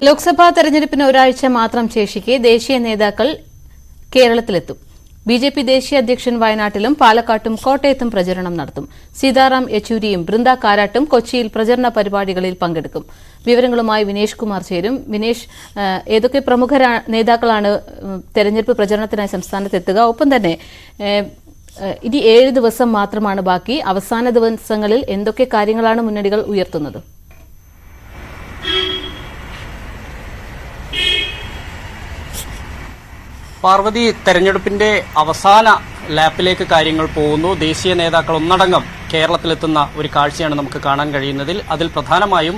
ലോക്സഭാ തെരഞ്ഞെടുപ്പിന് ഒരാഴ്ച മാത്രം ശേഷിക്കെ ദേശീയ നേതാക്കൾ കേരളത്തിലെത്തും. ബിജെപി ദേശീയ അധ്യക്ഷൻ വയനാട്ടിലും പാലക്കാട്ടും കോട്ടയത്തും പ്രചരണം നടത്തും. സീതാറാം യെച്ചൂരിയും ബൃന്ദ കാരാട്ടും കൊച്ചിയിൽ പ്രചരണ പരിപാടികളിൽ പങ്കെടുക്കും. വിവരങ്ങളുമായി വിനേഷ് കുമാർ ചേരും. വിനേഷ്, ഏതൊക്കെ പ്രമുഖ നേതാക്കളാണ് തെരഞ്ഞെടുപ്പ് പ്രചരണത്തിനായി സംസ്ഥാനത്തെത്തുക? ഒപ്പം തന്നെ ഇനി 7 ദിവസം മാത്രമാണ് ബാക്കി. അവസാന ദിവസങ്ങളിൽ എന്തൊക്കെ കാര്യങ്ങളാണ് മുന്നണികൾ ഉയർത്തുന്നത്? പാർവതി, തെരഞ്ഞെടുപ്പിന്റെ അവസാന ലാപ്പിലേക്ക് കാര്യങ്ങൾ പോകുന്നു. ദേശീയ നേതാക്കൾ ഒന്നടങ്കം കേരളത്തിലെത്തുന്ന ഒരു കാഴ്ചയാണ് നമുക്ക് കാണാൻ കഴിയുന്നതിൽ. അതിൽ പ്രധാനമായും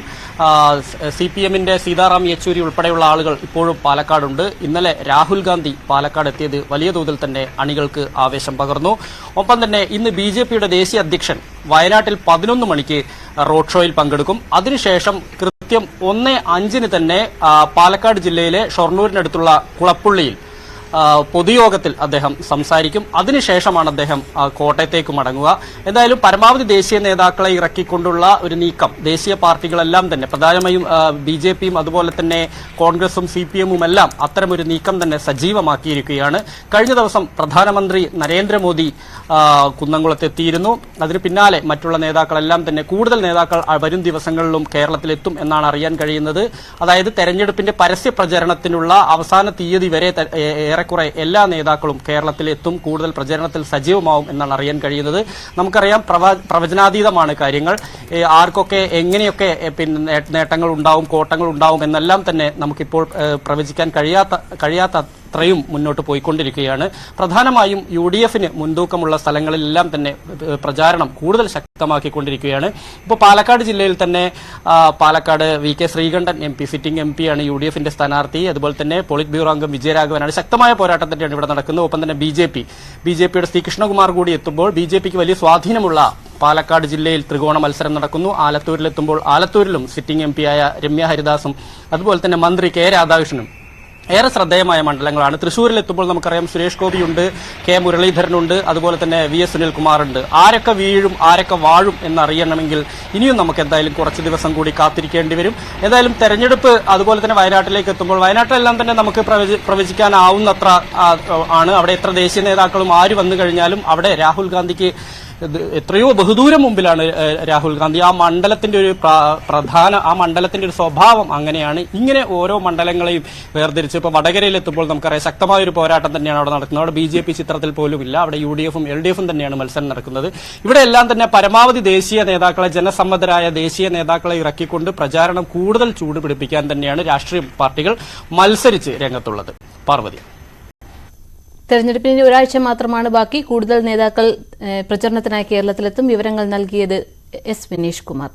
CPMന്റെ സീതാറാം യെച്ചൂരി ഉൾപ്പെടെയുള്ള ആളുകൾ ഇപ്പോഴും പാലക്കാടുണ്ട്. ഇന്നലെ രാഹുൽ ഗാന്ധി പാലക്കാട് എത്തിയത് വലിയ തോതിൽ തന്നെ അണികൾക്ക് ആവേശം പകർന്നു. ഒപ്പം തന്നെ ഇന്ന് BJPയുടെ ദേശീയ അധ്യക്ഷൻ വയനാട്ടിൽ 11 മണിക്ക് റോഡ് ഷോയിൽ പങ്കെടുക്കും. അതിനുശേഷം കൃത്യം 1:05 തന്നെ പാലക്കാട് ജില്ലയിലെ ഷൊർണൂരിനടുത്തുള്ള കുളപ്പുള്ളിയിൽ പൊതുയോഗത്തിൽ അദ്ദേഹം സംസാരിക്കും. അതിനുശേഷമാണ് അദ്ദേഹം കോട്ടയത്തേക്ക് മടങ്ങുക. എന്തായാലും പരമാവധി ദേശീയ നേതാക്കളെ ഇറക്കിക്കൊണ്ടുള്ള ഒരു നീക്കം ദേശീയ പാർട്ടികളെല്ലാം തന്നെ, പ്രധാനമായും BJPയും അതുപോലെ തന്നെ കോൺഗ്രസും CPMും എല്ലാം അത്തരമൊരു നീക്കം തന്നെ സജീവമാക്കിയിരിക്കുകയാണ്. കഴിഞ്ഞ ദിവസം പ്രധാനമന്ത്രി നരേന്ദ്രമോദി കുന്നംകുളത്തെത്തിയിരുന്നു. അതിന് പിന്നാലെ മറ്റുള്ള നേതാക്കളെല്ലാം തന്നെ, കൂടുതൽ നേതാക്കൾ വരും ദിവസങ്ങളിലും കേരളത്തിലെത്തും എന്നാണ് അറിയാൻ കഴിയുന്നത്. അതായത് തെരഞ്ഞെടുപ്പിന്റെ പരസ്യ പ്രചരണത്തിനുള്ള അവസാന തീയതി വരെ ഏറെക്കുറെ എല്ലാ നേതാക്കളും കേരളത്തിലെത്തും, കൂടുതൽ പ്രചരണത്തിൽ സജീവമാവും എന്നാണ് അറിയാൻ കഴിയുന്നത്. നമുക്കറിയാം, പ്രവചനാതീതമാണ് കാര്യങ്ങൾ. ആർക്കൊക്കെ എങ്ങനെയൊക്കെ പിന്നെ നേട്ടങ്ങൾ ഉണ്ടാവും, കോട്ടങ്ങൾ ഉണ്ടാവും എന്നെല്ലാം തന്നെ നമുക്കിപ്പോൾ പ്രവചിക്കാൻ കഴിയാത്ത അത്രയും മുന്നോട്ട് പോയിക്കൊണ്ടിരിക്കുകയാണ്. പ്രധാനമായും UDFന് മുൻതൂക്കമുള്ള സ്ഥലങ്ങളിലെല്ലാം തന്നെ പ്രചാരണം കൂടുതൽ ശക്തമാക്കിക്കൊണ്ടിരിക്കുകയാണ്. ഇപ്പോൾ പാലക്കാട് ജില്ലയിൽ തന്നെ Palakkad VK Sreekandan MP, sitting MP ആണ് UDFന്റെ സ്ഥാനാർത്ഥി. അതുപോലെ തന്നെ പോളിറ്റ് ബ്യൂറോ അംഗം വിജയരാഘവനാണ്. ശക്തമായ പോരാട്ടം തന്നെയാണ് ഇവിടെ നടക്കുന്നത്. ഒപ്പം തന്നെ BJPയുടെ ശ്രീ കൃഷ്ണകുമാർ കൂടി എത്തുമ്പോൾ BJPക്ക് വലിയ സ്വാധീനമുള്ള പാലക്കാട് ജില്ലയിൽ ത്രികോണ മത്സരം നടക്കുന്നു. ആലത്തൂരിലെത്തുമ്പോൾ ആലത്തൂരിലും സിറ്റിംഗ് MP ആയ രമ്യ ഹരിദാസും അതുപോലെ തന്നെ മന്ത്രി K രാധാകൃഷ്ണനും ഏറെ ശ്രദ്ധേയമായ മണ്ഡലങ്ങളാണ്. തൃശ്ശൂരിലെത്തുമ്പോൾ നമുക്കറിയാം സുരേഷ് ഗോപിയുണ്ട്, K മുരളീധരനുണ്ട്, അതുപോലെ തന്നെ VS സുനിൽകുമാറുണ്ട്. ആരൊക്കെ വീഴും ആരൊക്കെ വാഴും എന്നറിയണമെങ്കിൽ ഇനിയും നമുക്ക് എന്തായാലും കുറച്ച് ദിവസം കൂടി കാത്തിരിക്കേണ്ടി വരും. ഏതായാലും തെരഞ്ഞെടുപ്പ് അതുപോലെ തന്നെ വയനാട്ടിലേക്ക് എത്തുമ്പോൾ വയനാട്ടിലെല്ലാം തന്നെ നമുക്ക് പ്രവചിക്കാനാവുന്നത്ര ആണ്. അവിടെ എത്ര ദേശീയ നേതാക്കളും ആര് വന്നു കഴിഞ്ഞാലും അവിടെ രാഹുൽ ഗാന്ധിക്ക് എത്രയോ ബഹുദൂരം മുമ്പിലാണ് രാഹുൽ ഗാന്ധി. ആ മണ്ഡലത്തിന്റെ ഒരു ആ മണ്ഡലത്തിന്റെ ഒരു സ്വഭാവം അങ്ങനെയാണ്. ഇങ്ങനെ ഓരോ മണ്ഡലങ്ങളെയും വേർതിരിച്ച് ഇപ്പോൾ വടകരയിലെത്തുമ്പോൾ നമുക്കറിയാം ശക്തമായ ഒരു പോരാട്ടം തന്നെയാണ് അവിടെ നടക്കുന്നത്. അവിടെ BJP ചിത്രത്തിൽ പോലും ഇല്ല. അവിടെ UDFും LDFും തന്നെയാണ് മത്സരം നടക്കുന്നത്. ഇവിടെ എല്ലാം തന്നെ പരമാവധി ദേശീയ നേതാക്കളെ, ജനസമ്മതരായ ദേശീയ നേതാക്കളെ ഇറക്കിക്കൊണ്ട് പ്രചാരണം കൂടുതൽ ചൂടുപിടിപ്പിക്കാൻ തന്നെയാണ് രാഷ്ട്രീയ പാർട്ടികൾ മത്സരിച്ച് രംഗത്തുള്ളത്. പാർവതി, തെരഞ്ഞെടുപ്പിന് ഒരാഴ്ച മാത്രമാണ് ബാക്കി. കൂടുതൽ നേതാക്കൾ പ്രചരണത്തിനായി കേരളത്തിലെത്തും. വിവരങ്ങൾ നൽകിയത് S വിനേഷ് കുമാർ.